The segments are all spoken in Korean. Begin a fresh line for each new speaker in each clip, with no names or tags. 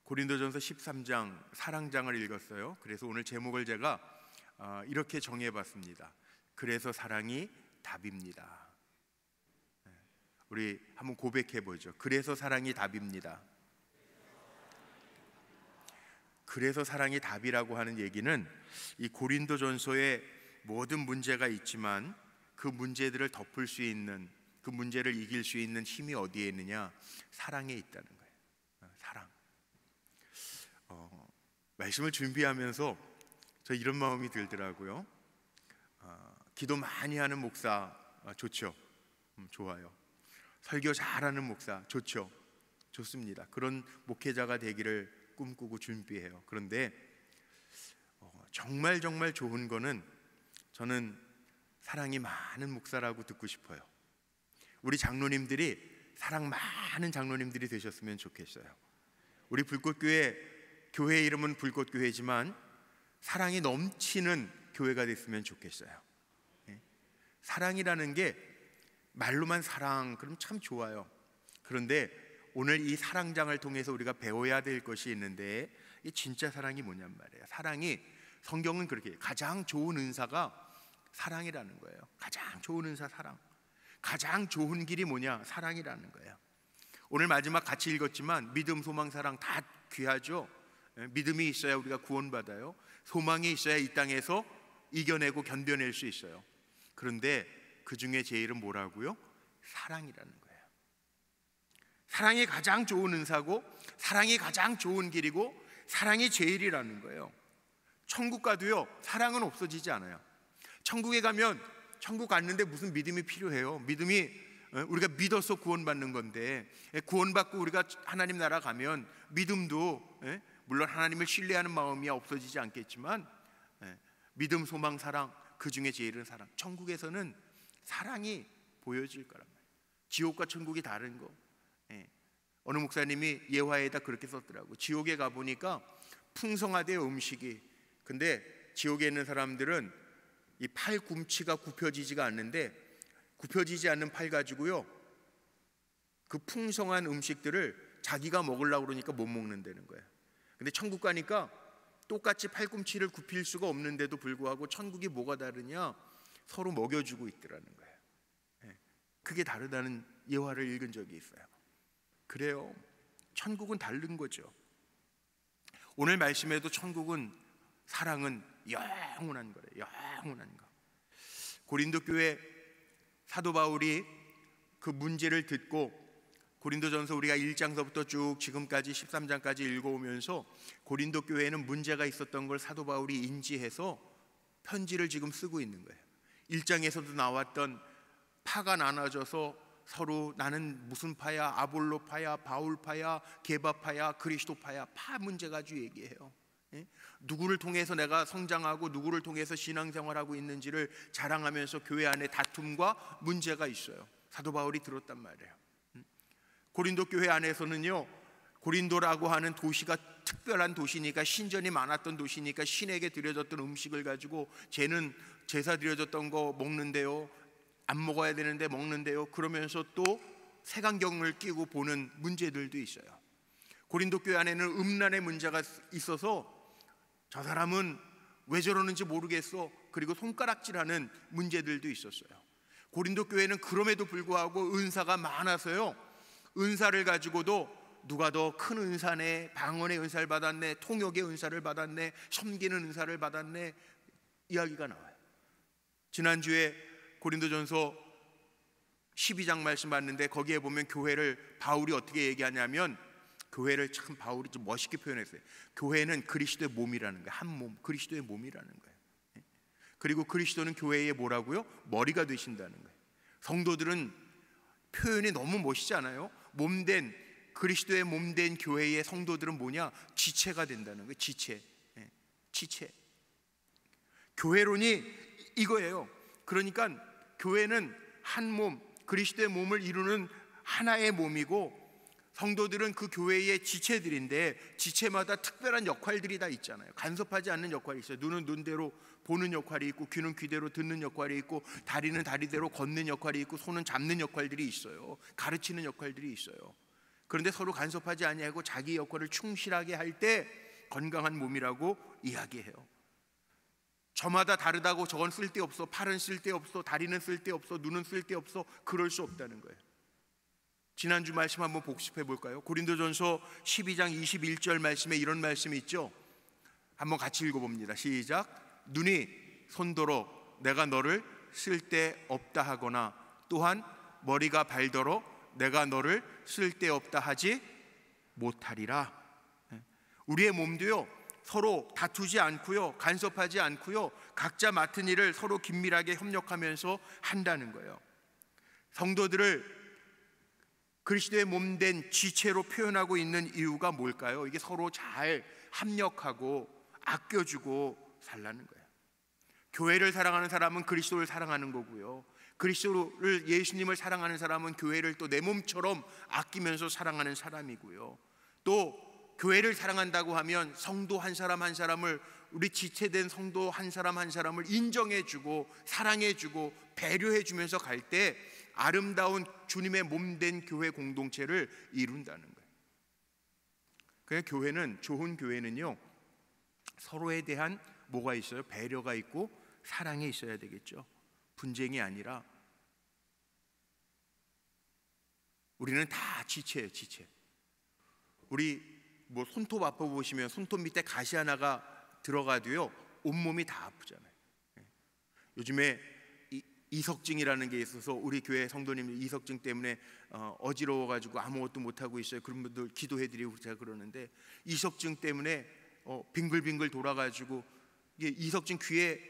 고린도전서 13장 사랑장을 읽었어요. 그래서 오늘 제목을 제가 이렇게 정해봤습니다. 그래서 사랑이 답입니다. 우리 한번 고백해보죠. 그래서 사랑이 답입니다. 그래서 사랑이 답이라고 하는 얘기는 이 고린도전서에 모든 문제가 있지만 그 문제들을 덮을 수 있는, 그 문제를 이길 수 있는 힘이 어디에 있느냐? 사랑에 있다는 거예요. 사랑. 말씀을 준비하면서 저 이런 마음이 들더라고요. 기도 많이 하는 목사 좋죠. 좋아요. 설교 잘하는 목사 좋죠. 좋습니다. 그런 목회자가 되기를 꿈꾸고 준비해요. 그런데 정말 좋은 거는 저는 사랑이 많은 목사라고 듣고 싶어요. 우리 장로님들이 사랑 많은 장로님들이 되셨으면 좋겠어요. 우리 불꽃교회, 교회 이름은 불꽃교회지만 사랑이 넘치는 교회가 됐으면 좋겠어요. 사랑이라는 게 말로만 사랑, 그럼 참 좋아요. 그런데 오늘 이 사랑장을 통해서 우리가 배워야 될 것이 있는데, 이 진짜 사랑이 뭐냔 말이에요. 사랑이, 성경은 그렇게 가장 좋은 은사가 사랑이라는 거예요. 가장 좋은 은사 사랑. 가장 좋은 길이 뭐냐? 사랑이라는 거예요. 오늘 마지막 같이 읽었지만 믿음, 소망, 사랑 다 귀하죠. 믿음이 있어야 우리가 구원받아요. 소망이 있어야 이 땅에서 이겨내고 견뎌낼 수 있어요. 그런데 그 중에 제일은 뭐라고요? 사랑이라는 거예요. 사랑이 가장 좋은 은사고, 사랑이 가장 좋은 길이고, 사랑이 제일이라는 거예요. 천국 가도요, 사랑은 없어지지 않아요. 천국에 가면, 천국 갔는데 무슨 믿음이 필요해요? 믿음이 우리가 믿어서 구원받는 건데, 구원받고 우리가 하나님 나라 가면 믿음도 물론 하나님을 신뢰하는 마음이 없어지지 않겠지만, 믿음, 소망, 사랑, 그 중에 제일은 사랑. 천국에서는 사랑이 보여질 거란 말이에요. 지옥과 천국이 다른 거. 어느 목사님이 예화에다 그렇게 썼더라고. 지옥에 가보니까 풍성하대요, 음식이. 근데 지옥에 있는 사람들은 이 팔꿈치가 굽혀지지가 않는데, 굽혀지지 않는 팔 가지고요, 그 풍성한 음식들을 자기가 먹으려고 그러니까 못 먹는다는 거예요. 근데 천국 가니까 똑같이 팔꿈치를 굽힐 수가 없는데도 불구하고 천국이 뭐가 다르냐? 서로 먹여주고 있더라는 거예요. 그게 다르다는 예화를 읽은 적이 있어요. 그래요. 천국은 다른 거죠. 오늘 말씀에도 천국은, 사랑은 영원한 거래요. 영원한 거. 고린도 교회 사도 바울이 그 문제를 듣고, 고린도전서 우리가 1장서부터 쭉 지금까지 13장까지 읽어오면서 고린도 교회에는 문제가 있었던 걸 사도 바울이 인지해서 편지를 지금 쓰고 있는 거예요. 1장에서도 나왔던 파가 나눠져서 서로 나는 무슨 파야, 아볼로 파야, 바울 파야, 게바 파야, 그리스도 파야, 파 문제 가지고 얘기해요. 누구를 통해서 내가 성장하고 누구를 통해서 신앙생활하고 있는지를 자랑하면서 교회 안에 다툼과 문제가 있어요. 사도 바울이 들었단 말이에요. 고린도 교회 안에서는요, 고린도라고 하는 도시가 특별한 도시니까, 신전이 많았던 도시니까 신에게 드려졌던 음식을 가지고 쟤는 제사 드려졌던 거 먹는데요, 안 먹어야 되는데 먹는데요, 그러면서 또 색안경을 끼고 보는 문제들도 있어요. 고린도 교회 안에는 음란의 문제가 있어서 저 사람은 왜 저러는지 모르겠어, 그리고 손가락질하는 문제들도 있었어요. 고린도 교회는 그럼에도 불구하고 은사가 많아서요, 은사를 가지고도 누가 더 큰 은사네, 방언의 은사를 받았네, 통역의 은사를 받았네, 섬기는 은사를 받았네, 이야기가 나와요. 지난주에 고린도전서 12장 말씀 봤는데, 거기에 보면 교회를 바울이 어떻게 얘기하냐면, 교회를 참 바울이 좀 멋있게 표현했어요. 교회는 그리스도의 몸이라는 거예요. 한 몸, 그리스도의 몸이라는 거예요. 그리고 그리스도는 교회의 뭐라고요? 머리가 되신다는 거예요. 성도들은 표현이 너무 멋있지 않아요? 몸된, 그리스도의 몸된 교회의 성도들은 뭐냐? 지체가 된다는 거예요. 지체. 지체. 교회론이 이거예요. 그러니까 교회는 한 몸, 그리스도의 몸을 이루는 하나의 몸이고, 성도들은 그 교회의 지체들인데, 지체마다 특별한 역할들이 다 있잖아요. 간섭하지 않는 역할이 있어요. 눈은 눈대로 보는 역할이 있고, 귀는 귀대로 듣는 역할이 있고, 다리는 다리대로 걷는 역할이 있고, 손은 잡는 역할들이 있어요. 가르치는 역할들이 있어요. 그런데 서로 간섭하지 아니하고 자기 역할을 충실하게 할 때 건강한 몸이라고 이야기해요. 저마다 다르다고 저건 쓸데없어, 팔은 쓸데없어, 다리는 쓸데없어, 눈은 쓸데없어, 그럴 수 없다는 거예요. 지난주 말씀 한번 복습해 볼까요? 고린도전서 12장 21절 말씀에 이런 말씀이 있죠. 한번 같이 읽어봅니다. 시작. 눈이 손더러 내가 너를 쓸데없다 하거나 또한 머리가 발더러 내가 너를 쓸데없다 하지 못하리라. 우리의 몸도요, 서로 다투지 않고요, 간섭하지 않고요, 각자 맡은 일을 서로 긴밀하게 협력하면서 한다는 거예요. 성도들을 그리스도의 몸된 지체로 표현하고 있는 이유가 뭘까요? 이게 서로 잘 합력하고 아껴주고 살라는 거예요. 교회를 사랑하는 사람은 그리스도를 사랑하는 거고요, 그리스도를, 예수님을 사랑하는 사람은 교회를 또 내 몸처럼 아끼면서 사랑하는 사람이고요, 또 교회를 사랑한다고 하면 성도 한 사람 한 사람을, 우리 지체된 성도 한 사람 한 사람을 인정해주고 사랑해주고 배려해주면서 갈 때 아름다운 주님의 몸된 교회 공동체를 이룬다는 거예요. 그냥 교회는, 좋은 교회는요, 서로에 대한 뭐가 있어요? 배려가 있고 사랑이 있어야 되겠죠. 분쟁이 아니라. 우리는 다 지체예요, 지체. 우리 뭐 손톱 아파 보시면 손톱 밑에 가시 하나가 들어가도요 온몸이 다 아프잖아요. 요즘에 이석증이라는 게 있어서 우리 교회 성도님들 이석증 때문에 어지러워가지고 아무것도 못하고 있어요. 그런 분들 기도해드리고 제가 그러는데, 이석증 때문에 빙글빙글 돌아가지고, 이게 이석증, 귀에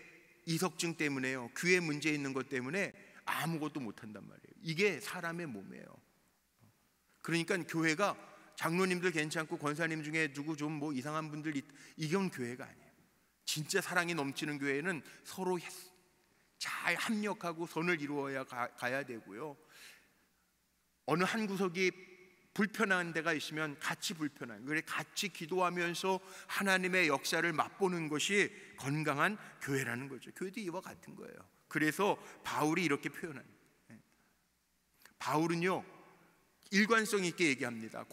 이석증 때문에요, 귀에 문제 있는 것 때문에 아무것도 못한단 말이에요. 이게 사람의 몸이에요. 그러니까 교회가 장로님들 괜찮고 권사님 중에 누구 좀 뭐 이상한 분들 이건 교회가 아니에요. 진짜 사랑이 넘치는 교회는 서로 잘 합력하고 선을 이루어야 가야 되고요, 어느 한 구석이 불편한 데가 있으면 같이 불편한, 그래 같이 기도하면서 하나님의 역사를 맛보는 것이 건강한 교회라는 거죠. 교회도 이와 같은 거예요. 그래서 바울이 이렇게 표현합니다. 바울은요 일관성 있게 얘기합니다.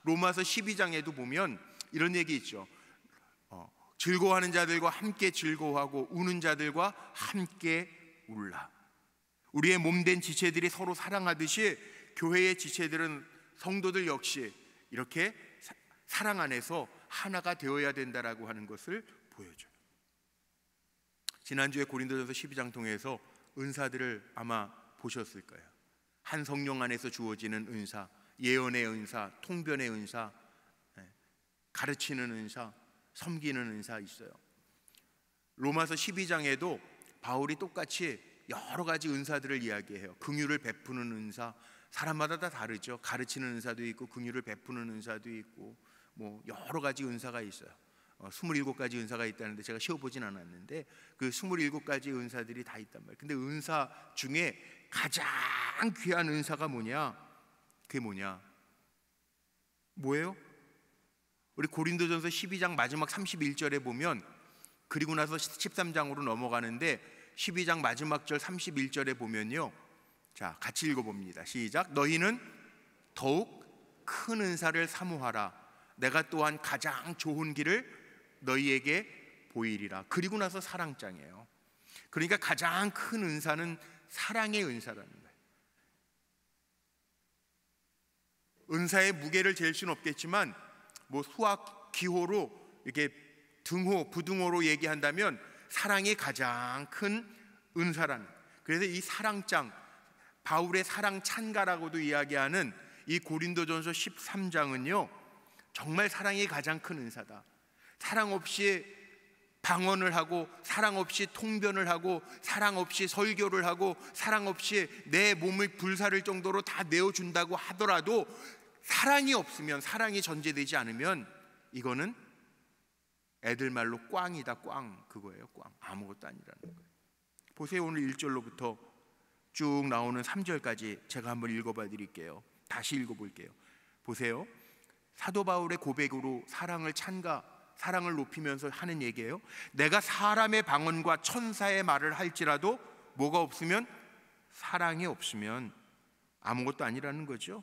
로마서 12장에도 보면 이런 얘기 있죠. 즐거워하는 자들과 함께 즐거워하고 우는 자들과 함께 울라. 우리의 몸된 지체들이 서로 사랑하듯이 교회의 지체들은, 성도들 역시 이렇게 사랑 안에서 하나가 되어야 된다라고 하는 것을 보여줘요. 지난주에 고린도전서 12장 통해서 은사들을 아마 보셨을 거예요. 한 성령 안에서 주어지는 은사, 예언의 은사, 통변의 은사, 가르치는 은사, 섬기는 은사 있어요. 로마서 12장에도 바울이 똑같이 여러 가지 은사들을 이야기해요. 긍휼을 베푸는 은사, 사람마다 다 다르죠. 가르치는 은사도 있고 긍휼을 베푸는 은사도 있고 뭐 여러 가지 은사가 있어요. 27가지 은사가 있다는데 제가 쉬어보진 않았는데 그 27가지 은사들이 다 있단 말이에요. 근데 은사 중에 가장 귀한 은사가 뭐냐? 그게 뭐냐? 뭐예요? 우리 고린도전서 12장 마지막 31절에 보면, 그리고 나서 13장으로 넘어가는데 12장 마지막 절 31절에 보면요, 자 같이 읽어봅니다. 시작. 너희는 더욱 큰 은사를 사모하라. 내가 또한 가장 좋은 길을 너희에게 보이리라. 그리고 나서 사랑장이에요. 그러니까 가장 큰 은사는 사랑의 은사라는 거예요. 은사의 무게를 잴 수는 없겠지만 뭐 수학 기호로 이렇게 등호, 부등호로 얘기한다면 사랑이 가장 큰 은사라는, 그래서 이 사랑장, 바울의 사랑 찬가라고도 이야기하는 이 고린도전서 13장은요 정말 사랑이 가장 큰 은사다. 사랑 없이 방언을 하고, 사랑 없이 통변을 하고, 사랑 없이 설교를 하고, 사랑 없이 내 몸을 불사를 정도로 다 내어준다고 하더라도 사랑이 없으면, 사랑이 전제되지 않으면 이거는 애들 말로 꽝이다. 꽝, 그거예요. 꽝, 아무것도 아니라는 거예요. 보세요. 오늘 1절로부터 쭉 나오는 3절까지 제가 한번 읽어봐 드릴게요. 다시 읽어볼게요. 보세요. 사도 바울의 고백으로 사랑을 찬가, 사랑을 높이면서 하는 얘기예요. 내가 사람의 방언과 천사의 말을 할지라도 뭐가 없으면, 사랑이 없으면 아무것도 아니라는 거죠.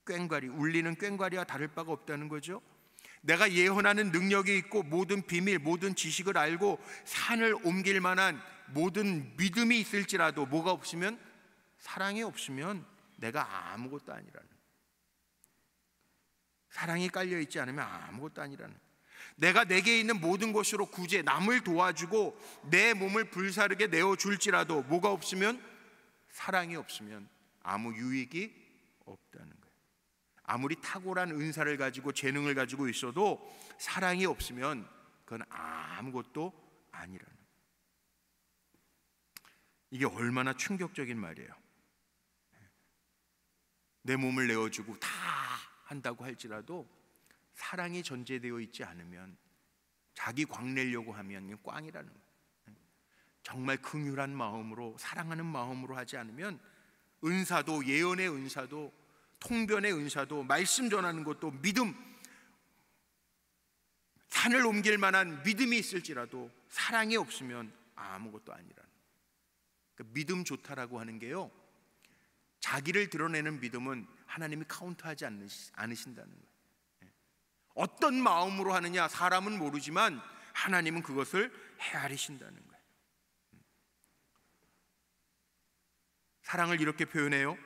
꽹과리, 울리는 꽹과리와 다를 바가 없다는 거죠. 내가 예언하는 능력이 있고 모든 비밀, 모든 지식을 알고 산을 옮길 만한 모든 믿음이 있을지라도 뭐가 없으면, 사랑이 없으면 내가 아무것도 아니라는, 사랑이 깔려있지 않으면 아무것도 아니라는, 내가 내게 있는 모든 것으로 구제, 남을 도와주고 내 몸을 불사르게 내어줄지라도 뭐가 없으면, 사랑이 없으면 아무 유익이 없다는 거예요. 아무리 탁월한 은사를 가지고 재능을 가지고 있어도 사랑이 없으면 그건 아무것도 아니라는 거예요. 이게 얼마나 충격적인 말이에요. 내 몸을 내어주고 다 한다고 할지라도 사랑이 전제되어 있지 않으면, 자기 광내려고 하면 꽝이라는 거예요. 정말 긍휼한 마음으로, 사랑하는 마음으로 하지 않으면 은사도, 예언의 은사도, 통변의 은사도, 말씀 전하는 것도, 믿음, 산을 옮길 만한 믿음이 있을지라도 사랑이 없으면 아무것도 아니라는 거예요. 그러니까 믿음 좋다라고 하는 게요, 자기를 드러내는 믿음은 하나님이 카운트하지 않으신다는 거예요. 어떤 마음으로 하느냐 사람은 모르지만 하나님은 그것을 헤아리신다는 거예요. 사랑을 이렇게 표현해요.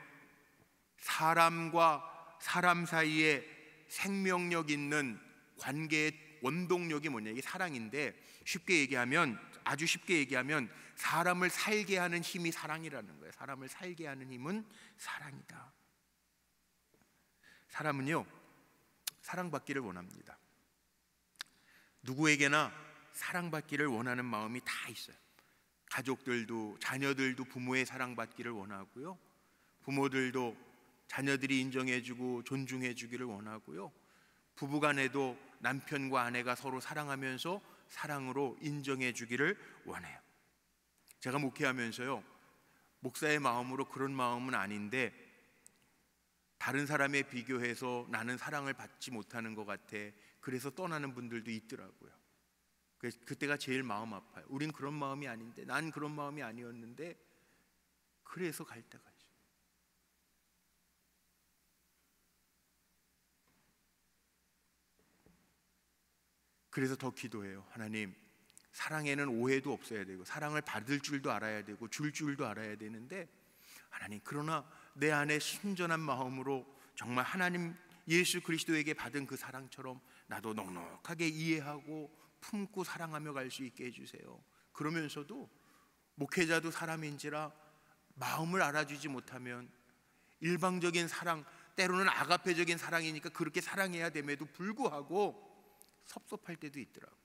사람과 사람 사이에 생명력 있는 관계의 원동력이 뭐냐, 이게 사랑인데, 쉽게 얘기하면, 아주 쉽게 얘기하면 사람을 살게 하는 힘이 사랑이라는 거예요. 사람을 살게 하는 힘은 사랑이다. 사람은요, 사랑받기를 원합니다. 누구에게나 사랑받기를 원하는 마음이 다 있어요. 가족들도, 자녀들도 부모의 사랑받기를 원하고요, 부모들도 자녀들이 인정해주고 존중해주기를 원하고요, 부부간에도 남편과 아내가 서로 사랑하면서 사랑으로 인정해주기를 원해요. 제가 목회하면서요, 목사의 마음으로 그런 마음은 아닌데 다른 사람에 비교해서 나는 사랑을 받지 못하는 것 같아, 그래서 떠나는 분들도 있더라고요. 그때가 제일 마음 아파요. 우린 그런 마음이 아닌데, 난 그런 마음이 아니었는데, 그래서 갈 때가 있어요. 그래서 더 기도해요. 하나님, 사랑에는 오해도 없어야 되고 사랑을 받을 줄도 알아야 되고 줄 줄도 알아야 되는데, 하나님, 그러나 내 안에 순전한 마음으로 정말 하나님 예수 그리스도에게 받은 그 사랑처럼 나도 넉넉하게 이해하고 품고 사랑하며 갈 수 있게 해주세요. 그러면서도 목회자도 사람인지라 마음을 알아주지 못하면 일방적인 사랑, 때로는 아가페적인 사랑이니까 그렇게 사랑해야 됨에도 불구하고 섭섭할 때도 있더라고요.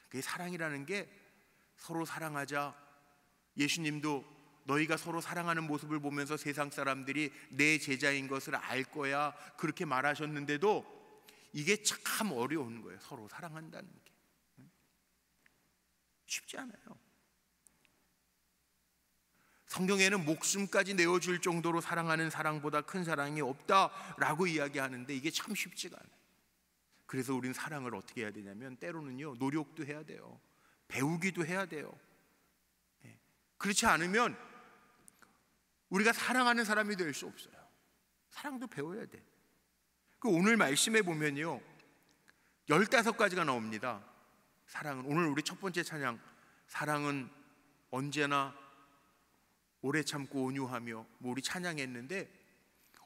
그게 사랑이라는 게 서로 사랑하자. 예수님도 너희가 서로 사랑하는 모습을 보면서 세상 사람들이 내 제자인 것을 알 거야, 그렇게 말하셨는데도 이게 참 어려운 거예요. 서로 사랑한다는 게 쉽지 않아요. 성경에는 목숨까지 내어줄 정도로 사랑하는 사랑보다 큰 사랑이 없다라고 이야기하는데 이게 참 쉽지가 않아요. 그래서 우린 사랑을 어떻게 해야 되냐면, 때로는요, 노력도 해야 돼요. 배우기도 해야 돼요. 그렇지 않으면 우리가 사랑하는 사람이 될 수 없어요. 사랑도 배워야 돼. 오늘 말씀에 보면요, 15가지가 나옵니다. 사랑은, 오늘 우리 첫 번째 찬양, 사랑은 언제나 오래 참고 온유하며, 우리 찬양했는데,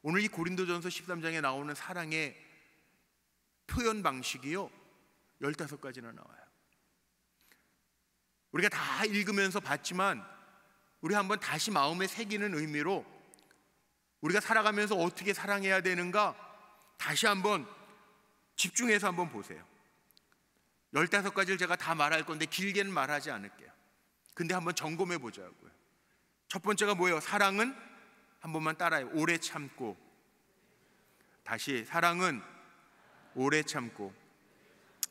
오늘 이 고린도전서 13장에 나오는 사랑의 표현 방식이요, 15가지나 나와요. 우리가 다 읽으면서 봤지만 우리 한번 다시 마음에 새기는 의미로 우리가 살아가면서 어떻게 사랑해야 되는가 다시 한번 집중해서 한번 보세요. 15가지를 제가 다 말할 건데 길게는 말하지 않을게요. 근데 한번 점검해 보자고요. 첫 번째가 뭐예요? 사랑은, 한 번만 따라해요. 오래 참고. 다시, 사랑은 오래 참고.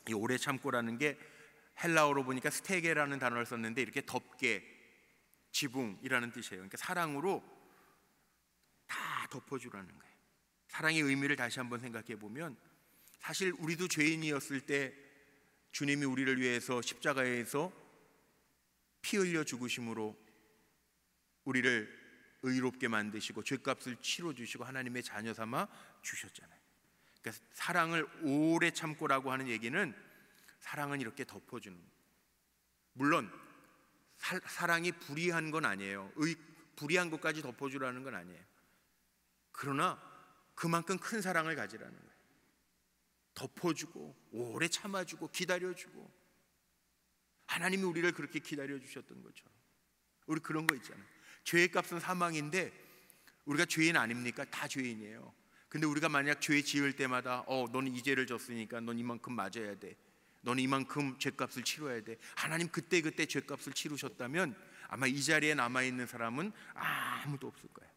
이 오래 참고라는 게 헬라어로 보니까 스테게라는 단어를 썼는데 이렇게 덮게, 지붕이라는 뜻이에요. 그러니까 사랑으로 다 덮어주라는 거예요. 사랑의 의미를 다시 한번 생각해 보면, 사실 우리도 죄인이었을 때 주님이 우리를 위해서 십자가에서 피 흘려 죽으심으로 우리를 의롭게 만드시고 죄값을 치러 주시고 하나님의 자녀 삼아 주셨잖아요. 그러니까 사랑을 오래 참고라고 하는 얘기는 사랑은 이렇게 덮어주는, 물론 사랑이 불의한 건 아니에요. 불의한 것까지 덮어주라는 건 아니에요. 그러나 그만큼 큰 사랑을 가지라는 거예요. 덮어주고 오래 참아주고 기다려주고, 하나님이 우리를 그렇게 기다려주셨던 것처럼 우리 그런 거 있잖아요. 죄의 값은 사망인데 우리가 죄인 아닙니까? 다 죄인이에요. 근데 우리가 만약 죄 지을 때마다 너는 이 죄를 졌으니까 넌 이만큼 맞아야 돼, 너는 이만큼 죄값을 치러야 돼, 하나님 그때 죄값을 치르셨다면 아마 이 자리에 남아있는 사람은 아무도 없을 거예요.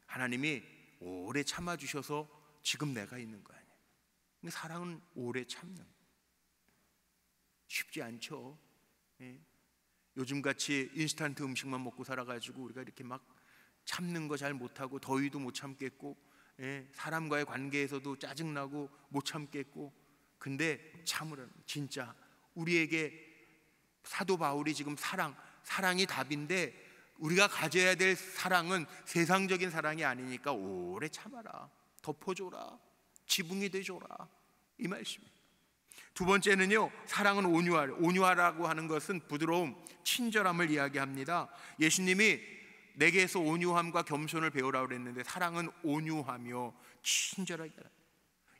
하나님이 오래 참아주셔서 지금 내가 있는 거 아니에요. 근데 사랑은 오래 참는, 쉽지 않죠. 요즘같이 인스턴트 음식만 먹고 살아가지고 우리가 이렇게 막 참는 거 잘 못하고, 더위도 못 참겠고, 사람과의 관계에서도 짜증나고 못 참겠고, 근데 참으라는, 진짜 우리에게 사도 바울이 지금 사랑이 답인데, 우리가 가져야 될 사랑은 세상적인 사랑이 아니니까 오래 참아라, 덮어줘라, 지붕이 돼줘라, 이 말씀이에요. 두 번째는요, 사랑은 온유하라고 하는 것은 부드러움, 친절함을 이야기합니다. 예수님이 내게서 온유함과 겸손을 배우라고 그랬는데 사랑은 온유하며 친절하게.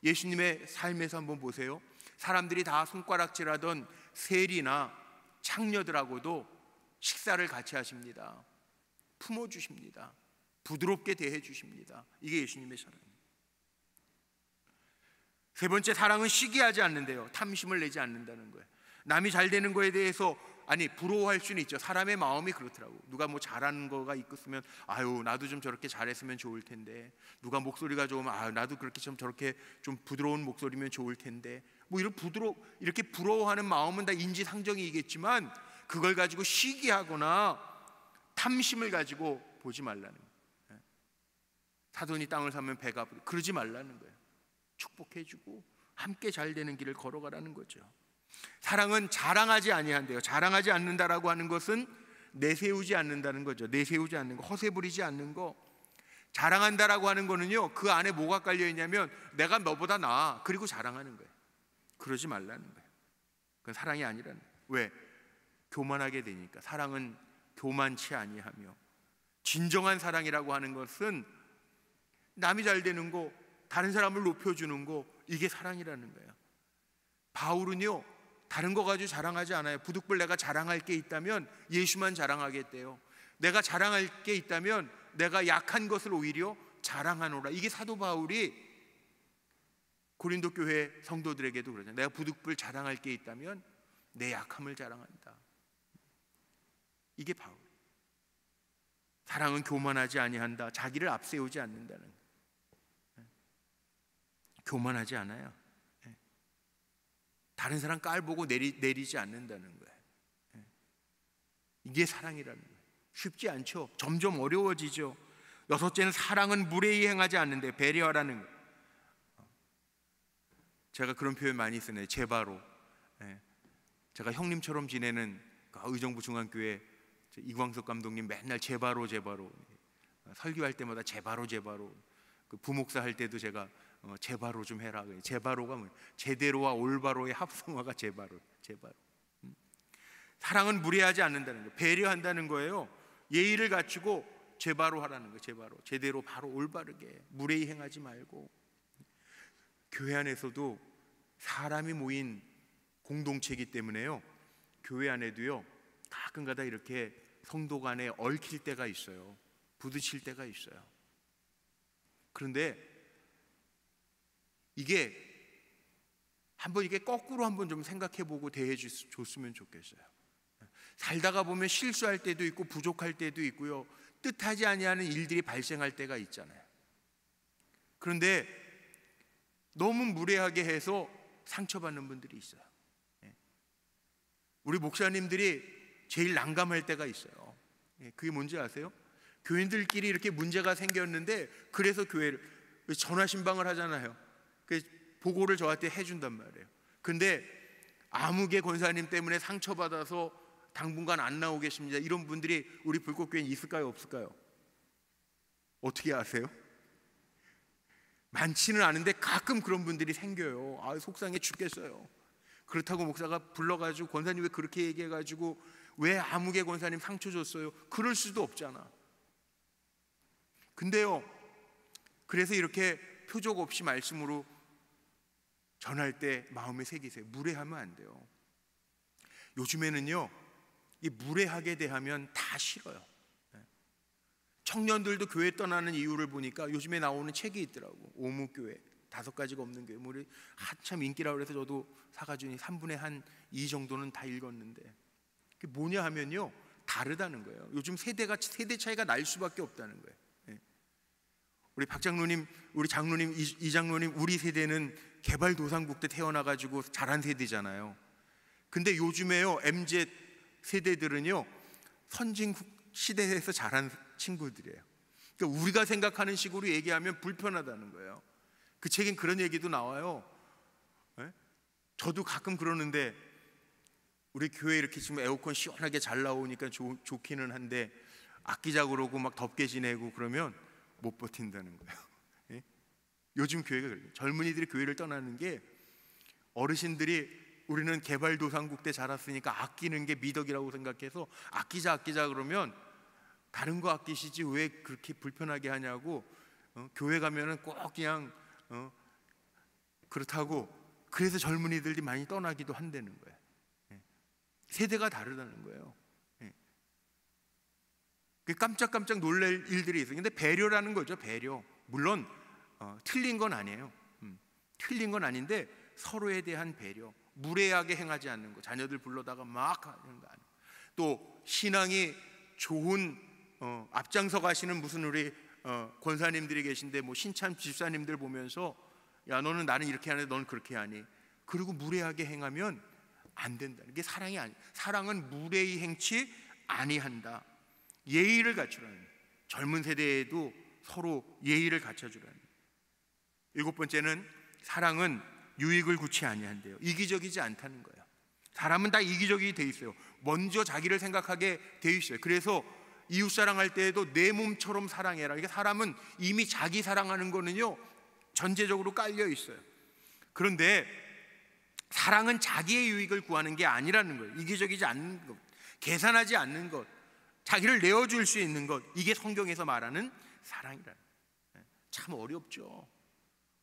예수님의 삶에서 한번 보세요. 사람들이 다 손가락질하던 세리나 창녀들하고도 식사를 같이 하십니다. 품어주십니다. 부드럽게 대해주십니다. 이게 예수님의 사랑입니다. 세 번째, 사랑은 시기하지 않는데요, 탐심을 내지 않는다는 거예요. 남이 잘 되는 거에 대해서 부러워할 수는 있죠. 사람의 마음이 그렇더라고. 누가 뭐 잘하는 거가 있으면 나도 좀 저렇게 잘했으면 좋을 텐데, 누가 목소리가 좋으면 나도 그렇게 좀 저렇게 좀 부드러운 목소리면 좋을 텐데, 뭐 이렇게 부러워하는 마음은 다 인지상정이겠지만 그걸 가지고 시기하거나 탐심을 가지고 보지 말라는 거예요. 사돈이 땅을 사면 배가 부르, 그러지 말라는 거예요. 축복해주고 함께 잘 되는 길을 걸어가라는 거죠. 사랑은 자랑하지 아니한대요. 자랑하지 않는다라고 하는 것은 내세우지 않는다는 거죠. 내세우지 않는 거, 허세 부리지 않는 거. 자랑한다라고 하는 거는요, 그 안에 뭐가 깔려 있냐면 내가 너보다 나아, 그리고 자랑하는 거예요. 그러지 말라는 거예요. 그건 사랑이 아니라는 거예요. 왜? 교만하게 되니까. 사랑은 교만치 아니하며, 진정한 사랑이라고 하는 것은 남이 잘 되는 거, 다른 사람을 높여주는 거, 이게 사랑이라는 거예요. 바울은요, 다른 거 가지고 자랑하지 않아요. 부득불 내가 자랑할 게 있다면 예수만 자랑하겠대요. 내가 자랑할 게 있다면 내가 약한 것을 오히려 자랑하노라. 이게 사도 바울이 고린도 교회 성도들에게도 그러잖아요. 내가 부득불 자랑할 게 있다면 내 약함을 자랑한다. 이게 바울. 사랑은 교만하지 아니한다. 자기를 앞세우지 않는다는 거예요. 교만하지 않아요. 다른 사람 깔보고 내리지 않는다는 거예요. 이게 사랑이라는 거예요. 쉽지 않죠. 점점 어려워지죠. 여섯째는 사랑은 무례히 행하지 않는데 배려하라는 거예요. 제가 그런 표현 많이 쓰네요. 제바로. 제가 형님처럼 지내는 의정부 중앙교회 이광석 감독님 맨날 제바로 설교할 때마다 제바로 그 부목사 할 때도 제가 제바로 좀 해라. 제바로가 뭐예요? 제대로와 올바로의 합성어가 제바로. 사랑은 무례하지 않는다는 거예요. 배려한다는 거예요. 예의를 갖추고 제바로 하라는 거예요. 제대로, 바로, 올바르게 무례히 행하지 말고. 교회 안에서도 사람이 모인 공동체이기 때문에요, 교회 안에도요 가끔가다 이렇게 성도 간에 얽힐 때가 있어요. 부딪힐 때가 있어요. 그런데 이게 한번 이게 거꾸로 한번 좀 생각해보고 대해줬으면 좋겠어요. 살다가 보면 실수할 때도 있고 부족할 때도 있고요, 뜻하지 아니하는 일들이 발생할 때가 있잖아요. 그런데 너무 무례하게 해서 상처받는 분들이 있어요. 우리 목사님들이 제일 난감할 때가 있어요. 그게 뭔지 아세요? 교인들끼리 이렇게 문제가 생겼는데, 그래서 교회를 전화 신방을 하잖아요. 보고를 저한테 해준단 말이에요. 근데 아무개 권사님 때문에 상처받아서 당분간 안 나오겠습니다, 이런 분들이 우리 불꽃교회에 있을까요, 없을까요? 어떻게 아세요? 많지는 않은데 가끔 그런 분들이 생겨요. 아, 속상해 죽겠어요. 그렇다고 목사가 불러가지고 권사님 왜 그렇게 얘기해가지고 왜 아무개 권사님 상처 줬어요? 그럴 수도 없잖아. 근데요, 그래서 이렇게 표적 없이 말씀으로 전할 때 마음에 새기세요. 무례하면 안 돼요. 요즘에는요, 이 무례하게 대하면 다 싫어요. 청년들도 교회 떠나는 이유를 보니까 요즘에 나오는 책이 있더라고. 오무교회 5가지가 없는 교회. 우리 한참 인기라고 해서 저도 사가지고 3분의 한 2 정도는 다 읽었는데, 그게 뭐냐 하면요, 다르다는 거예요. 요즘 세대 차이가 날 수밖에 없다는 거예요. 우리 박 장로님, 우리 장로님, 이 장로님, 우리 세대는 개발도상국 때 태어나가지고 자란 세대잖아요. 근데 요즘에요, MZ 세대들은요, 선진국 시대에서 자란 친구들이에요. 그러니까 우리가 생각하는 식으로 얘기하면 불편하다는 거예요. 그 책엔 그런 얘기도 나와요. 저도 가끔 그러는데, 우리 교회 이렇게 지금 에어컨 시원하게 잘 나오니까 좋기는 한데, 아끼자 그러고 막 덥게 지내고 그러면 못 버틴다는 거예요. 요즘 교회가 그래요. 젊은이들이 교회를 떠나는 게, 어르신들이 우리는 개발도상국 때 자랐으니까 아끼는 게 미덕이라고 생각해서 아끼자 그러면 다른 거 아끼시지 왜 그렇게 불편하게 하냐고, 교회 가면은 꼭 그냥 그렇다고, 그래서 젊은이들이 많이 떠나기도 한다는 거예요. 세대가 다르다는 거예요. 깜짝깜짝 놀랄 일들이 있어요. 근데 배려라는 거죠. 배려. 물론 틀린 건 아니에요. 틀린 건 아닌데 서로에 대한 배려, 무례하게 행하지 않는 거, 자녀들 불러다가 막 하는 거 아니에요. 또 신앙이 좋은 앞장서 가시는 무슨 우리 권사님들이 계신데, 뭐 신참 집사님들 보면서 야, 너는 나는 이렇게 하는데 너는 그렇게 하니, 그리고 무례하게 행하면 안 된다. 이게 사랑이 아니. 사랑은 무례히 행치 아니한다. 예의를 갖추라는, 젊은 세대에도 서로 예의를 갖춰주라는. 7번째는 사랑은 유익을 구치 아니한대요. 이기적이지 않다는 거예요. 사람은 다 이기적이 돼 있어요. 먼저 자기를 생각하게 돼 있어요. 그래서 이웃 사랑할 때에도 내 몸처럼 사랑해라. 이게 사람은 이미 자기 사랑하는 거는요, 전제적으로 깔려 있어요. 그런데 사랑은 자기의 유익을 구하는 게 아니라는 거예요. 이기적이지 않는 것, 계산하지 않는 것, 자기를 내어줄 수 있는 것, 이게 성경에서 말하는 사랑이라는 거예요. 참 어렵죠.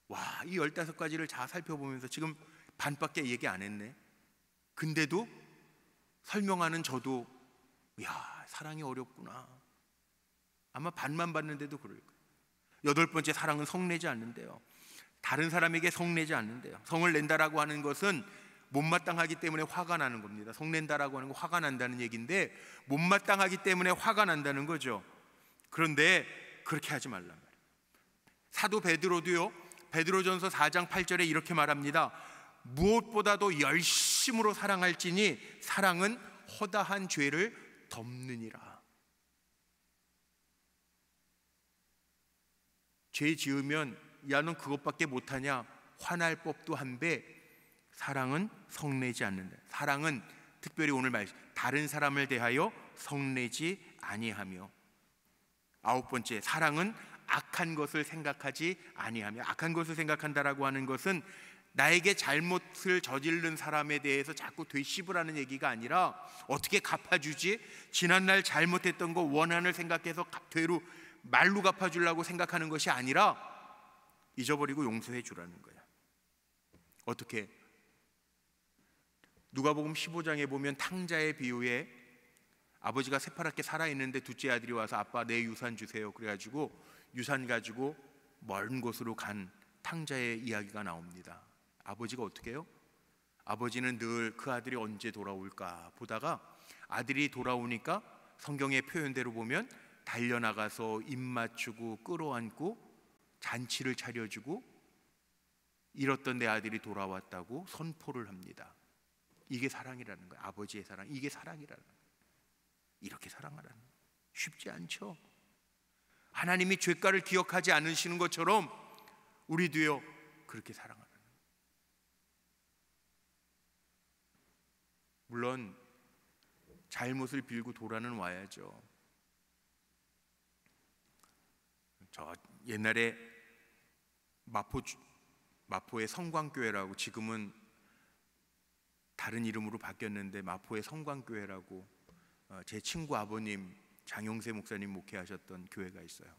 와, 이 15가지를 다 살펴보면서 지금 반밖에 얘기 안 했네. 근데도 설명하는 저도, 야, 사랑이 어렵구나. 아마 반만 봤는데도 그럴 거예요. 8번째, 사랑은 성내지 않는데요. 다른 사람에게 성내지 않는데요. 성을 낸다라고 하는 것은 못마땅하기 때문에 화가 나는 겁니다. 성낸다라고 하는 거 화가 난다는 얘기인데, 못마땅하기 때문에 화가 난다는 거죠. 그런데 그렇게 하지 말란 말이에요. 사도 베드로도요, 베드로전서 4장 8절에 이렇게 말합니다. 무엇보다도 열심으로 사랑할지니 사랑은 허다한 죄를 덮느니라. 죄 지으면 야, 넌 그것밖에 못하냐, 화날 법도 한데 사랑은 성내지 않는다. 사랑은 특별히 오늘 말, 다른 사람을 대하여 성내지 아니하며. 9번째, 사랑은 악한 것을 생각하지 아니하며. 악한 것을 생각한다라고 하는 것은 나에게 잘못을 저지른 사람에 대해서 자꾸 되씹으라는 얘기가 아니라, 어떻게 갚아주지, 지난날 잘못했던 거 원한을 생각해서 되로 말로 갚아주려고 생각하는 것이 아니라 잊어버리고 용서해 주라는 거야. 어떻게? 누가복음 15장에 보면 탕자의 비유에 아버지가 새파랗게 살아있는데 둘째 아들이 와서 아빠 내 유산 주세요, 그래가지고 유산 가지고 먼 곳으로 간 탕자의 이야기가 나옵니다. 아버지가 어떻게 해요? 아버지는 늘 그 아들이 언제 돌아올까 보다가 아들이 돌아오니까 성경의 표현대로 보면 달려나가서 입 맞추고 끌어안고 잔치를 차려주고 잃었던 내 아들이 돌아왔다고 선포를 합니다. 이게 사랑이라는 거예요. 아버지의 사랑, 이게 사랑이라는 거예요. 이렇게 사랑하라는 거예요. 쉽지 않죠. 하나님이 죄가를 기억하지 않으시는 것처럼 우리도요, 그렇게 사랑하라는 거예요. 물론 잘못을 빌고 돌아는 와야죠. 저 옛날에 마포의 성광교회라고, 지금은 다른 이름으로 바뀌었는데 마포의 성광교회라고 제 친구 아버님 장용세 목사님 목회하셨던 교회가 있어요.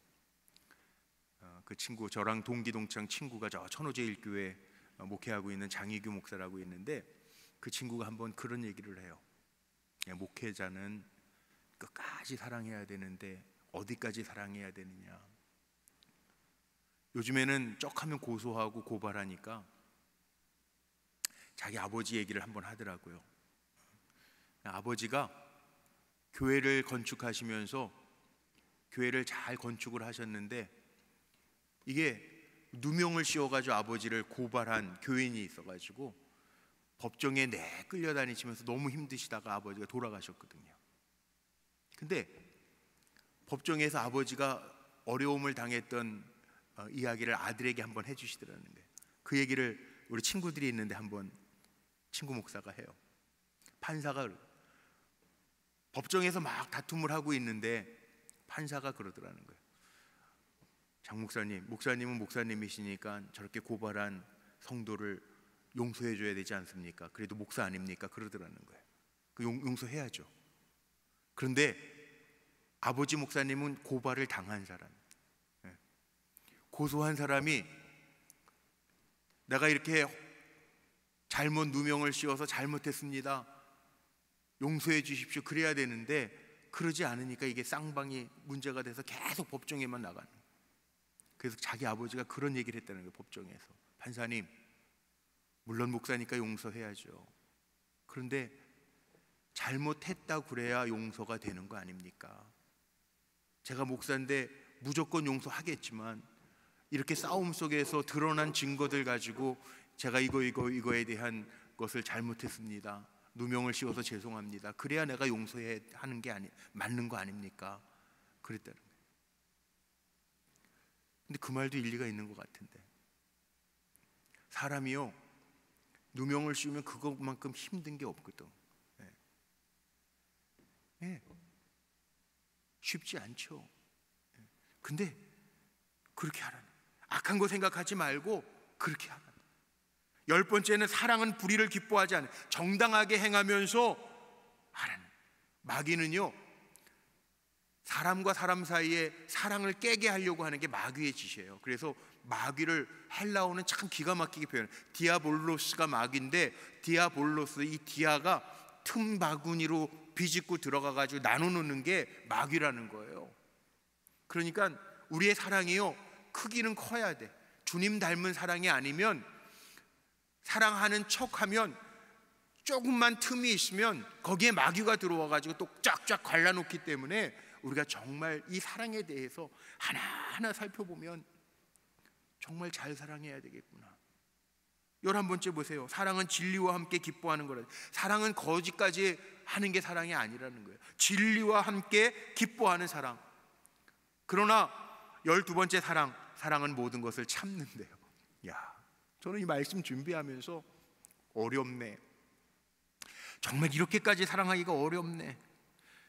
그 친구, 저랑 동기 동창 친구가 저 천호제일교회 목회하고 있는 장희규 목사라고 있는데, 그 친구가 한번 그런 얘기를 해요. 목회자는 끝까지 사랑해야 되는데 어디까지 사랑해야 되느냐. 요즘에는 쩍하면 고소하고 고발하니까 자기 아버지 얘기를 한번 하더라고요. 아버지가 교회를 건축하시면서 교회를 잘 건축을 하셨는데, 이게 누명을 씌워가지고 아버지를 고발한 교인이 있어가지고 법정에 끌려다니시면서 너무 힘드시다가 아버지가 돌아가셨거든요. 근데 법정에서 아버지가 어려움을 당했던 이야기를 아들에게 한번 해주시더라는 거예요. 그 얘기를 우리 친구들이 있는데 한번 친구 목사가 해요. 판사가 법정에서 막 다툼을 하고 있는데 판사가 그러더라는 거예요. 장 목사님, 목사님은 목사님이시니까 저렇게 고발한 성도를 용서해 줘야 되지 않습니까? 그래도 목사 아닙니까? 그러더라는 거예요. 용서해야죠. 그런데 아버지 목사님은 고발을 당한 사람, 고소한 사람이 내가 이렇게 잘못 누명을 씌워서 잘못했습니다, 용서해 주십시오, 그래야 되는데 그러지 않으니까 이게 쌍방이 문제가 돼서 계속 법정에만 나가는 거예요. 그래서 자기 아버지가 그런 얘기를 했다는 거예요. 법정에서, 판사님, 물론 목사니까 용서해야죠. 그런데 잘못했다고 그래야 용서가 되는 거 아닙니까? 제가 목사인데 무조건 용서하겠지만 이렇게 싸움 속에서 드러난 증거들 가지고 제가 이거에 대한 것을 잘못했습니다, 누명을 씌워서 죄송합니다, 그래야 내가 용서해야 하는 게 맞는 거 아닙니까? 그랬다는 거예요. 근데 그 말도 일리가 있는 것 같은데, 사람이요, 누명을 씌우면 그것만큼 힘든 게 없거든. 쉽지 않죠. 근데 그렇게 하라는, 악한 거 생각하지 말고 그렇게 하라는. 10번째는 사랑은 불의를 기뻐하지 않는, 정당하게 행하면서 하라는. 마귀는요, 사람과 사람 사이에 사랑을 깨게 하려고 하는 게 마귀의 짓이에요. 그래서 마귀를 헬라어는 참 기가 막히게 표현해요. 디아볼로스가 마귀인데, 디아볼로스, 이 디아가 틈바구니로 비집고 들어가가지고 나눠놓는 게 마귀라는 거예요. 그러니까 우리의 사랑이요, 크기는 커야 돼. 주님 닮은 사랑이 아니면, 사랑하는 척하면 조금만 틈이 있으면 거기에 마귀가 들어와가지고 또 쫙쫙 갈라놓기 때문에, 우리가 정말 이 사랑에 대해서 하나하나 살펴보면 정말 잘 사랑해야 되겠구나. 11번째 보세요. 사랑은 진리와 함께 기뻐하는 거라. 사랑은 거짓까지 하는 게 사랑이 아니라는 거예요. 진리와 함께 기뻐하는 사랑. 그러나 12번째 사랑은 모든 것을 참는데요. 야, 저는 이 말씀 준비하면서 어렵네. 정말 이렇게까지 사랑하기가 어렵네.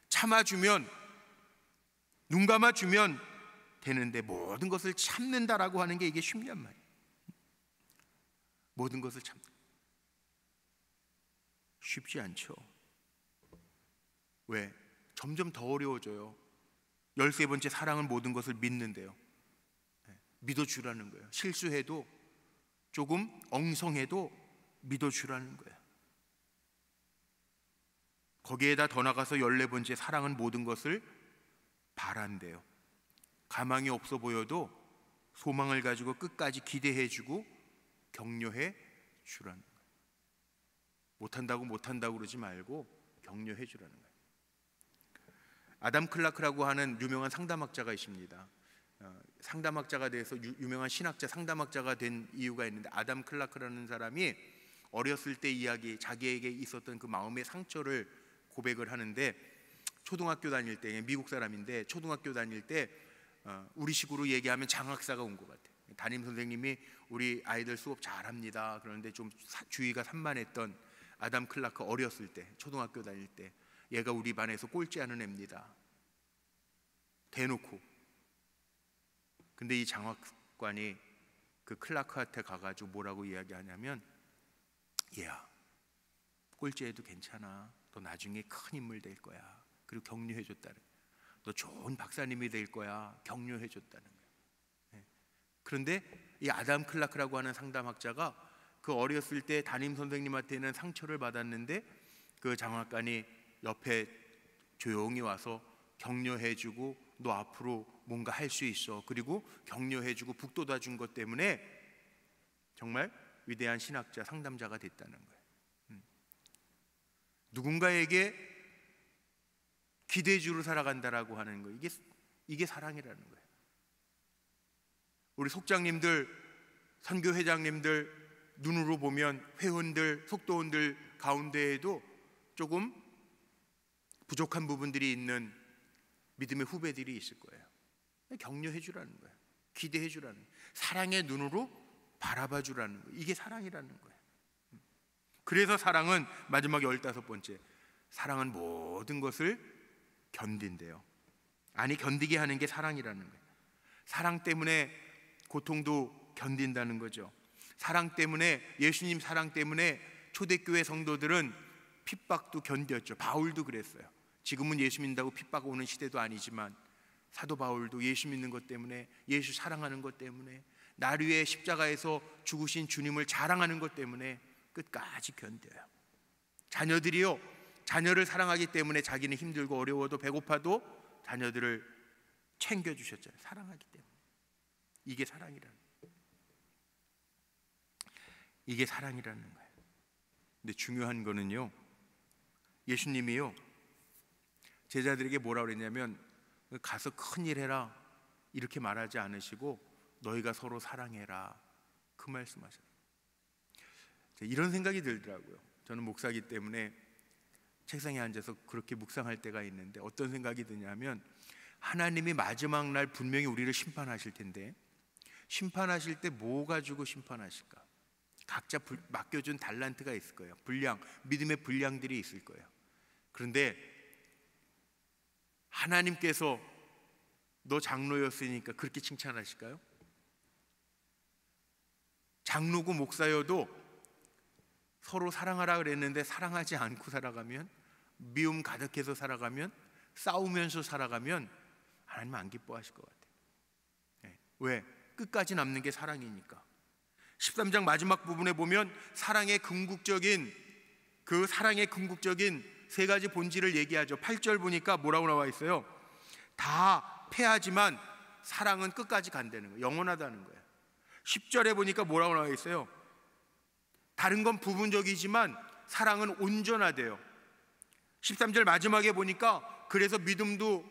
참아주면, 눈 감아주면 되는데 모든 것을 참는다라고 하는 게 이게 쉽냔 말이에요. 모든 것을 참는, 쉽지 않죠. 왜? 점점 더 어려워져요. 13번째 사랑은 모든 것을 믿는데요. 믿어주라는 거예요. 실수해도, 조금 엉성해도 믿어주라는 거예요. 거기에다 더 나가서 14번째 사랑은 모든 것을 바란대요. 가망이 없어 보여도 소망을 가지고 끝까지 기대해주고 격려해 주라는 거예요. 못한다고 그러지 말고 격려해 주라는 거예요. 아담 클라크라고 하는 유명한 상담학자가 있습니다. 상담학자가 돼서 유명한 신학자, 상담학자가 된 이유가 있는데, 아담 클라크라는 사람이 어렸을 때 이야기, 자기에게 있었던 그 마음의 상처를 고백을 하는데, 초등학교 다닐 때, 미국 사람인데 초등학교 다닐 때 우리 식으로 얘기하면 장학사가 온 것 같아요. 담임 선생님이 우리 아이들 수업 잘합니다, 그런데 좀 주의가 산만했던 아담 클라크, 어렸을 때, 초등학교 다닐 때, 얘가 우리 반에서 꼴찌하는 애입니다. 대놓고. 근데 이 장학관이 그 클라크한테 가가지고 뭐라고 이야기하냐면, 얘야, 꼴찌해도 괜찮아. 너 나중에 큰 인물 될 거야. 그리고 격려해줬다는 거야. 너 좋은 박사님이 될 거야. 격려해줬다는 거야. 네. 그런데 이 아담 클라크라고 하는 상담학자가 그 어렸을 때 담임 선생님한테는 상처를 받았는데 그 장학관이 옆에 조용히 와서 격려해주고, 너 앞으로 뭔가 할 수 있어. 그리고 격려해주고 북돋아준 것 때문에 정말 위대한 신학자, 상담자가 됐다는 거예요. 누군가에게 기대주로 살아간다라고 하는 거, 이게 사랑이라는 거예요. 우리 속장님들, 선교회장님들 눈으로 보면 회원들, 속도원들 가운데에도 조금 부족한 부분들이 있는 믿음의 후배들이 있을 거예요. 격려해 주라는 거예요. 기대해 주라는 거예요. 사랑의 눈으로 바라봐 주라는 거예요. 이게 사랑이라는 거예요. 그래서 사랑은 마지막 15번째, 사랑은 모든 것을 견딘대요. 아니, 견디게 하는 게 사랑이라는 거예요. 사랑 때문에 고통도 견딘다는 거죠. 사랑 때문에, 예수님 사랑 때문에 초대교회 성도들은 핍박도 견뎠죠. 바울도 그랬어요. 지금은 예수 믿는다고 핍박 오는 시대도 아니지만 사도 바울도 예수 믿는 것 때문에, 예수 사랑하는 것 때문에, 날 위해 십자가에서 죽으신 주님을 자랑하는 것 때문에 끝까지 견뎌요. 자녀들이요, 자녀를 사랑하기 때문에 자기는 힘들고 어려워도 배고파도 자녀들을 챙겨주셨잖아요. 사랑하기 때문에. 이게 사랑이라는 거예요. 이게 사랑이라는 거예요. 근데 중요한 거는요, 예수님이요 제자들에게 뭐라 그랬냐면, 가서 큰일 해라 이렇게 말하지 않으시고 너희가 서로 사랑해라, 그 말씀하셨어요. 이런 생각이 들더라고요. 저는 목사이기 때문에 책상에 앉아서 그렇게 묵상할 때가 있는데, 어떤 생각이 드냐면, 하나님이 마지막 날 분명히 우리를 심판하실 텐데, 심판하실 때 뭐 가지고 심판하실까? 각자 맡겨준 달란트가 있을 거예요. 분량, 믿음의 분량들이 있을 거예요. 그런데 하나님께서 너 장로였으니까 그렇게 칭찬하실까요? 장로고 목사여도 서로 사랑하라 그랬는데 사랑하지 않고 살아가면, 미움 가득해서 살아가면, 싸우면서 살아가면 하나님 안 기뻐하실 것 같아요. 네. 왜? 끝까지 남는 게 사랑이니까. 13장 마지막 부분에 보면 사랑의 궁극적인 세 가지 본질을 얘기하죠. 8절 보니까 뭐라고 나와 있어요? 다 패하지만 사랑은 끝까지 간다는 거예요. 영원하다는 거예요. 10절에 보니까 뭐라고 나와 있어요? 다른 건 부분적이지만 사랑은 온전하대요. 13절 마지막에 보니까 그래서 믿음도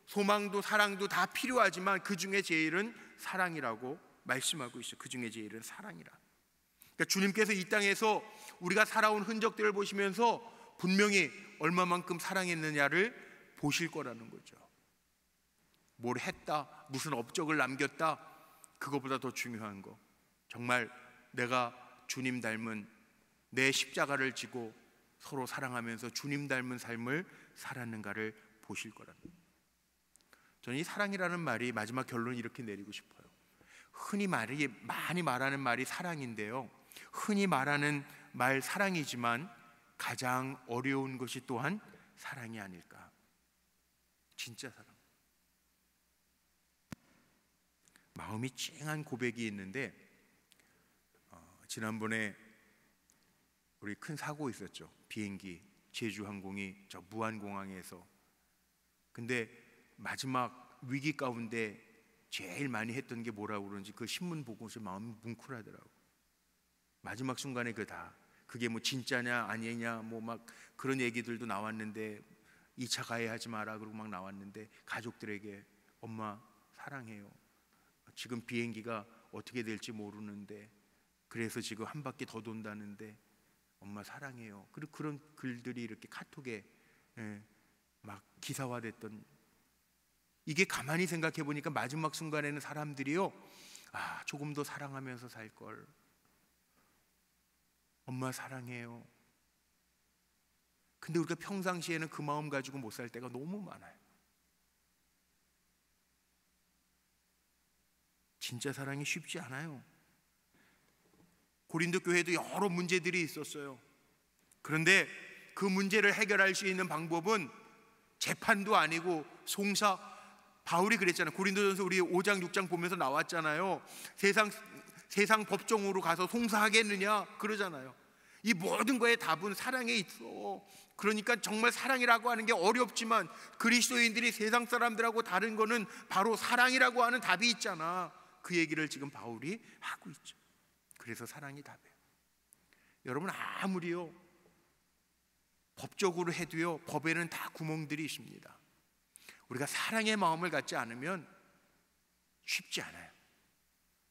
소망도 사랑도 다 필요하지만 그 중에 제일은 사랑이라고 말씀하고 있어요. 그 중에 제일은 사랑이라. 그러니까 주님께서 이 땅에서 우리가 살아온 흔적들을 보시면서 분명히 얼마만큼 사랑했느냐를 보실 거라는 거죠. 뭘 했다, 무슨 업적을 남겼다, 그거보다 더 중요한 거, 정말 내가 주님 닮은 내 십자가를 지고 서로 사랑하면서 주님 닮은 삶을 살았는가를 보실 거라는 거예요. 저는 이 사랑이라는 말이 마지막 결론을 이렇게 내리고 싶어요. 흔히 많이 말하는 말이 사랑인데요, 흔히 말하는 말 사랑이지만 가장 어려운 것이 또한 사랑이 아닐까. 진짜 사랑. 마음이 찡한 고백이 있는데, 지난번에 우리 큰 사고 있었죠. 비행기 제주항공이 저 무안공항에서. 근데 마지막 위기 가운데 제일 많이 했던 게 뭐라고 그러는지 그 신문 보고서 마음이 뭉클하더라고. 마지막 순간에 그게 뭐 진짜냐 아니냐 뭐 막 그런 얘기들도 나왔는데, 2차 가해하지 마라 그러고 막 나왔는데, 가족들에게 엄마 사랑해요, 지금 비행기가 어떻게 될지 모르는데 그래서 지금 한 바퀴 더 돈다는데 엄마 사랑해요. 그리고 그런 글들이 이렇게 카톡에 막 기사화됐던, 이게 가만히 생각해 보니까 마지막 순간에는 사람들이요, 조금 더 사랑하면서 살 걸, 엄마 사랑해요. 근데 우리가 평상시에는 그 마음 가지고 못 살 때가 너무 많아요. 진짜 사랑이 쉽지 않아요. 고린도 교회도 여러 문제들이 있었어요. 그런데 그 문제를 해결할 수 있는 방법은 재판도 아니고 송사. 바울이 그랬잖아요. 고린도전서 우리 5장 6장 보면서 나왔잖아요. 세상 법정으로 가서 송사하겠느냐 그러잖아요. 이 모든 거의 답은 사랑에 있어. 그러니까 정말 사랑이라고 하는 게 어렵지만 그리스도인들이 세상 사람들하고 다른 거는 바로 사랑이라고 하는 답이 있잖아. 그 얘기를 지금 바울이 하고 있죠. 그래서 사랑이 답이에요. 여러분, 아무리요 법적으로 해도요 법에는 다 구멍들이 있습니다. 우리가 사랑의 마음을 갖지 않으면 쉽지 않아요.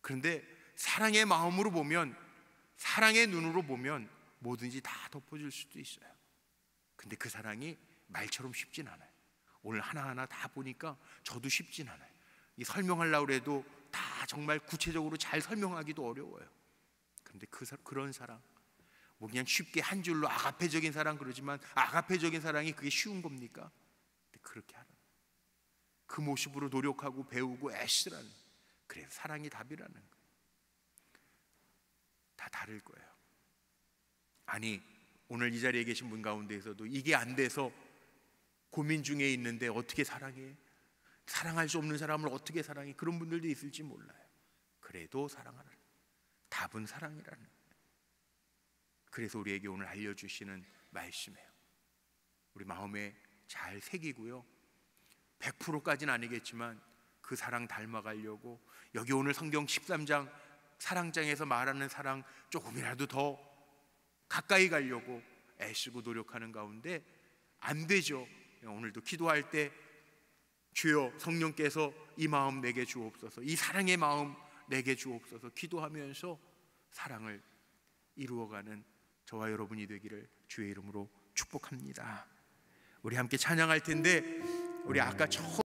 그런데 사랑의 마음으로 보면, 사랑의 눈으로 보면 뭐든지 다 덮어줄 수도 있어요. 근데 그 사랑이 말처럼 쉽진 않아요. 오늘 하나하나 다 보니까 저도 쉽진 않아요. 이 설명하려고 해도 다 정말 구체적으로 잘 설명하기도 어려워요. 그런데 그런 사랑, 뭐 그냥 쉽게 한 줄로 아가페적인 사랑 그러지만 아가페적인 사랑이 그게 쉬운 겁니까? 근데 그렇게 하라. 그 모습으로 노력하고 배우고 애쓰라는, 그래서 사랑이 답이라는 거예요. 다 다를 거예요. 아니, 오늘 이 자리에 계신 분 가운데에서도 이게 안 돼서 고민 중에 있는데 어떻게 사랑해? 사랑할 수 없는 사람을 어떻게 사랑해? 그런 분들도 있을지 몰라요. 그래도 사랑하라. 답은 사랑이라는 거예요. 그래서 우리에게 오늘 알려주시는 말씀이에요. 우리 마음에 잘 새기고요, 100%까지는 아니겠지만 그 사랑 닮아가려고, 여기 오늘 성경 13장 사랑장에서 말하는 사랑 조금이라도 더 가까이 가려고 애쓰고 노력하는 가운데 안 되죠. 오늘도 기도할 때 주여 성령께서 이 마음 내게 주옵소서, 이 사랑의 마음 내게 주옵소서 기도하면서 사랑을 이루어가는 저와 여러분이 되기를 주의 이름으로 축복합니다. 우리 함께 찬양할 텐데, 우리 아까 처음